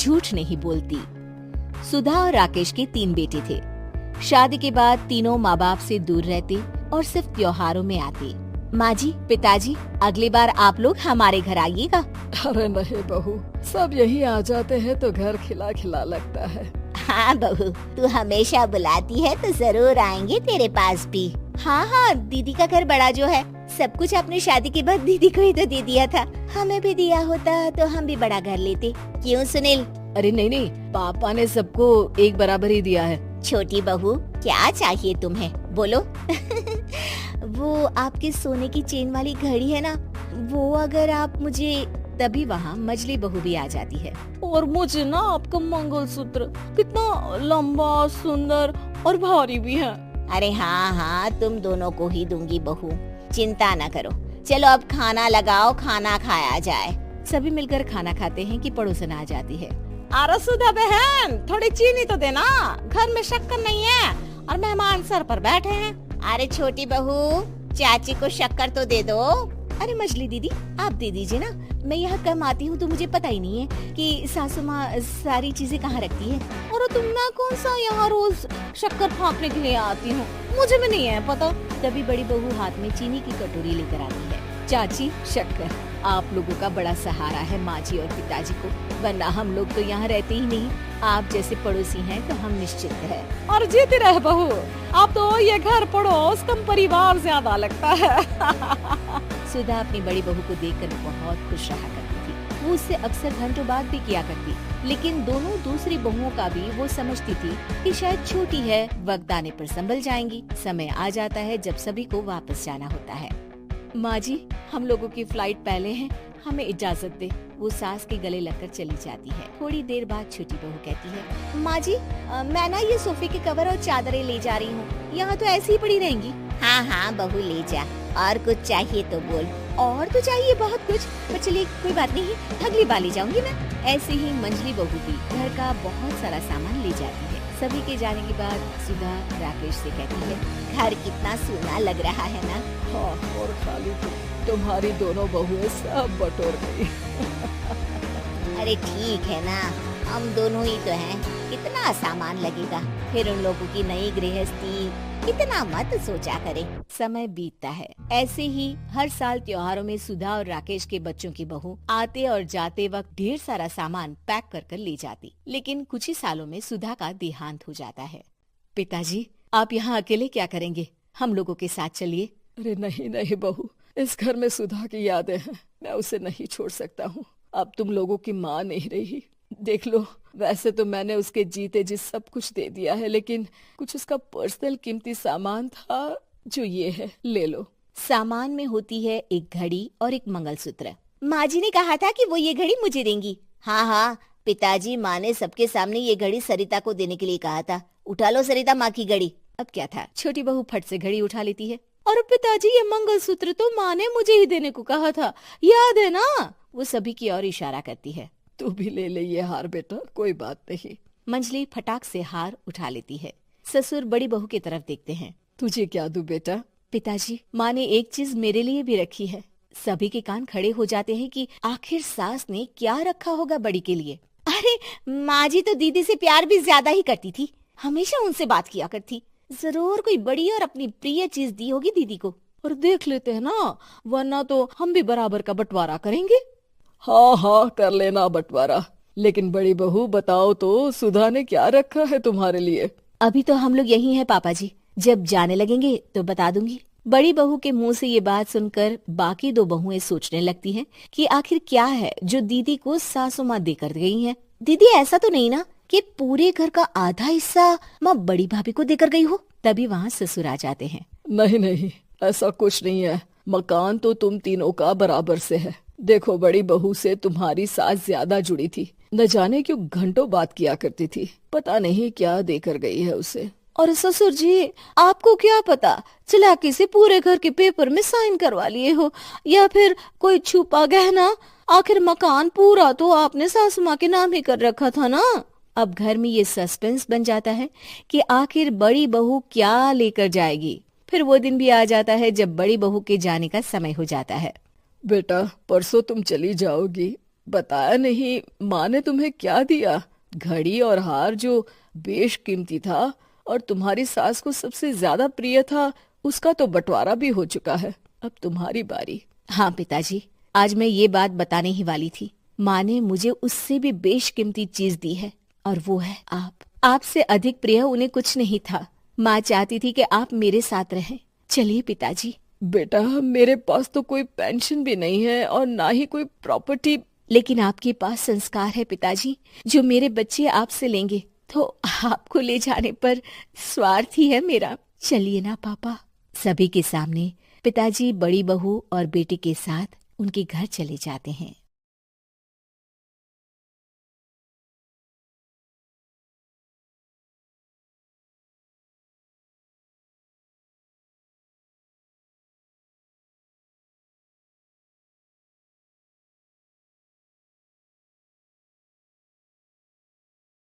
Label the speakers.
Speaker 1: झूठ नहीं बोलती। सुधा और राकेश के 3 बेटे थे। शादी के बाद तीनों माँ बाप से दूर रहते और सिर्फ त्योहारों में आते। माँ जी, पिताजी, अगली बार आप लोग हमारे घर आइएगा।
Speaker 2: अरे नहीं बहू, सब यही आ जाते हैं तो घर खिला खिला लगता है।
Speaker 3: हाँ बहू, तू हमेशा बुलाती है तो जरूर आएंगे तेरे पास भी।
Speaker 1: हाँ हाँ, दीदी का घर बड़ा जो है, सब कुछ आपने शादी के बाद दीदी को ही तो दे दिया था। हमें भी दिया होता तो हम भी बड़ा घर लेते।
Speaker 3: क्यों सुनील?
Speaker 2: अरे नहीं, पापा ने सबको एक बराबर ही दिया है।
Speaker 3: छोटी बहू, क्या चाहिए तुम्हें, बोलो।
Speaker 1: वो आपके सोने की चेन वाली घड़ी है ना, वो अगर आप मुझे। तभी वहाँ मजली बहू भी आ जाती है।
Speaker 2: और मुझे ना आपका मंगलसूत्र कितना लंबा, सुंदर और भारी भी है।
Speaker 3: अरे हाँ हाँ, तुम दोनों को ही दूंगी बहू, चिंता न करो। चलो अब खाना लगाओ, खाना खाया जाए।
Speaker 1: सभी मिलकर खाना खाते हैं कि पड़ोसन आ जाती है।
Speaker 4: अरे सुधा बहन, थोड़ी चीनी तो देना, घर में शक्कर नहीं है और मेहमान सर पर बैठे हैं।
Speaker 3: अरे छोटी बहू, चाची को शक्कर तो दे दो।
Speaker 1: अरे मछली दीदी, आप दे दीजिए ना, मैं यहाँ कम आती हूँ तो मुझे पता ही नहीं है कि सासू माँ सारी चीजें कहाँ रखती है।
Speaker 4: और तुम ना कौन सा यहाँ रोज शक्कर फाँकने के लिए आती हूँ, मुझे भी नहीं है पता।
Speaker 1: तभी बड़ी बहू हाथ में चीनी की कटोरी लेकर आती है। चाची, शक्कर आप लोगों का बड़ा सहारा है माँ जी और पिताजी को, वरना हम लोग तो यहाँ रहते ही नहीं। आप जैसे पड़ोसी हैं तो हम निश्चित है।
Speaker 4: और जीती रहे बहू, आप तो ये घर पड़ोस कम परिवार ज्यादा लगता है।
Speaker 1: सुधा अपनी बड़ी बहू को देखकर बहुत खुश रहा करती थी। वो उससे अक्सर घंटों बात भी किया करती, लेकिन दोनों दूसरी बहुओं का भी वो समझती थी कि शायद छोटी है, वक्त आने पर संभल जाएंगी। समय आ जाता है जब सभी को वापस जाना होता है। माँ जी, हम लोगों की फ्लाइट पहले है, हमें इजाजत दे। वो सास के गले लगकर चली जाती है। थोड़ी देर बाद छोटी बहू कहती है, माँ जी, मैं ना ये सोफे के कवर और चादरें ले जा रही हूँ, यहाँ तो ऐसी ही पड़ी रहेंगी।
Speaker 3: हाँ हाँ बहू, ले जा। और कुछ चाहिए तो बोल।
Speaker 1: और तो चाहिए बहुत कुछ, पर चलिए कोई बात नहीं, अगली बार ले जाऊंगी मैं। ऐसे ही मंजली बहू भी घर का बहुत सारा सामान ले जाती है। सभी के जाने के बाद सुधा राकेश से कहती है,
Speaker 3: घर कितना सूना लग रहा है ना।
Speaker 2: हाँ, और खाली तुम्हारी दोनों बहुएं सब बटोर गई।
Speaker 3: अरे ठीक है ना, हम दोनों ही तो हैं, कितना सामान लगेगा। फिर उन लोगों की नई गृहस्थी, इतना मत सोचा करे।
Speaker 1: समय बीतता है। ऐसे ही हर साल त्योहारों में सुधा और राकेश के बच्चों की बहू आते और जाते वक्त ढेर सारा सामान पैक कर कर ले जाती। लेकिन कुछ ही सालों में सुधा का देहांत हो जाता है। पिताजी, आप यहाँ अकेले क्या करेंगे, हम लोगों के साथ चलिए।
Speaker 2: अरे नहीं बहू, इस घर में सुधा की यादें हैं, मैं उसे नहीं छोड़ सकता हूँ। अब तुम लोगों की माँ नहीं रही। देख लो, वैसे तो मैंने उसके जीते जी सब कुछ दे दिया है, लेकिन कुछ उसका पर्सनल कीमती सामान था जो ये है, ले लो।
Speaker 1: सामान में होती है एक घड़ी और एक मंगलसूत्र। माँ जी ने कहा था कि वो ये घड़ी मुझे देंगी।
Speaker 3: हाँ हाँ पिताजी, माँ ने सबके सामने ये घड़ी सरिता को देने के लिए कहा था। उठा लो सरिता माँ की घड़ी।
Speaker 1: अब क्या था, छोटी बहू फट से घड़ी उठा लेती है। और पिताजी, ये मंगलसूत्र तो माँ ने मुझे ही देने को कहा था, याद है ना। वो सभी की ओर इशारा करती है।
Speaker 2: तू भी ले ले ये हार बेटा, कोई बात नहीं।
Speaker 1: मंजली फटाक से हार उठा लेती है। ससुर बड़ी बहू की तरफ देखते हैं।
Speaker 2: तुझे क्या दूं बेटा?
Speaker 1: पिताजी, माँ ने एक चीज मेरे लिए भी रखी है। सभी के कान खड़े हो जाते हैं कि आखिर सास ने क्या रखा होगा बड़ी के लिए।
Speaker 3: अरे माँ जी तो दीदी से प्यार भी ज्यादा ही करती थी, हमेशा उनसे बात किया करती।
Speaker 1: जरूर कोई बड़ी और अपनी प्रिय चीज दी होगी दीदी को।
Speaker 2: और देख लेते हैं ना, वरना तो हम भी बराबर का बंटवारा करेंगे। हाँ कर लेना बंटवारा, लेकिन बड़ी बहू बताओ तो, सुधा ने क्या रखा है तुम्हारे लिए?
Speaker 1: अभी तो हम लोग यही हैं पापा जी, जब जाने लगेंगे तो बता दूंगी। बड़ी बहू के मुंह से ये बात सुनकर बाकी दो बहुएं सोचने लगती हैं कि आखिर क्या है जो दीदी को सासू माँ देकर गई हैं। दीदी, ऐसा तो नहीं ना कि पूरे घर का आधा हिस्सा माँ बड़ी भाभी को देकर गई हो? तभी वहाँ ससुर आ जाते हैं।
Speaker 2: नहीं, ऐसा कुछ नहीं है। मकान तो तुम तीनों का बराबर से है। देखो, बड़ी बहू से तुम्हारी सास ज्यादा जुड़ी थी, न जाने क्यों घंटों बात किया करती थी। पता नहीं क्या देकर गई है उसे।
Speaker 4: और ससुर जी, आपको क्या पता, चालाकी से पूरे घर के पेपर में साइन करवा लिए हो, या फिर कोई छुपा गहना। आखिर मकान पूरा तो आपने सासू माँ के नाम ही कर रखा था ना।
Speaker 1: अब घर में ये सस्पेंस बन जाता है कि आखिर बड़ी बहू क्या लेकर जाएगी। फिर वो दिन भी आ जाता है जब बड़ी बहू के जाने का समय हो जाता है।
Speaker 2: बेटा, परसों तुम चली जाओगी, बताया नहीं, माँ ने तुम्हें क्या दिया? घड़ी और हार जो बेशकीमती था और तुम्हारी सास को सबसे ज्यादा प्रिय था, उसका तो बंटवारा भी हो चुका है। अब तुम्हारी बारी।
Speaker 1: हाँ पिताजी, आज मैं ये बात बताने ही वाली थी। माँ ने मुझे उससे भी बेशकीमती चीज दी है और वो है आप। आपसे अधिक प्रिय उन्हें कुछ नहीं था। माँ चाहती थी कि आप मेरे साथ रहें। चलिए पिताजी।
Speaker 2: बेटा, मेरे पास तो कोई पेंशन भी नहीं है और ना ही कोई प्रॉपर्टी।
Speaker 1: लेकिन आपके पास संस्कार है पिताजी, जो मेरे बच्चे आपसे लेंगे, तो आपको ले जाने पर स्वार्थ ही है मेरा। चलिए ना पापा। सभी के सामने पिताजी बड़ी बहू और बेटे के साथ उनके घर चले जाते हैं।